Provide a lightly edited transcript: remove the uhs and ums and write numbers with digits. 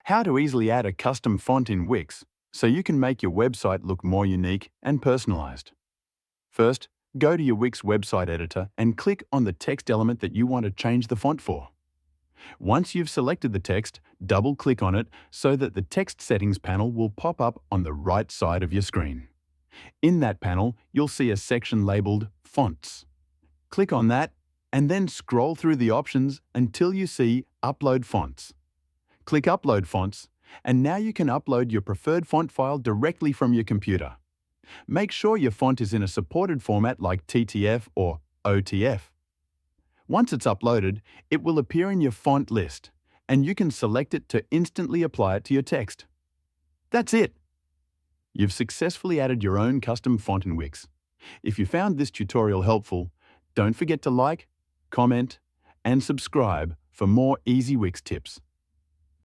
How to easily add a custom font in Wix so you can make your website look more unique and personalized. First, go to your Wix website editor and click on the text element that you want to change the font for. Once you've selected the text, double-click on it so that the text settings panel will pop up on the right side of your screen. In that panel, you'll see a section labeled Fonts. Click on that and then scroll through the options until you see Upload Fonts. Click Upload Fonts, and now you can upload your preferred font file directly from your computer. Make sure your font is in a supported format like TTF or OTF. Once it's uploaded, it will appear in your font list, and you can select it to instantly apply it to your text. That's it! You've successfully added your own custom font in Wix. If you found this tutorial helpful, don't forget to like, comment, and subscribe for more easy Wix tips.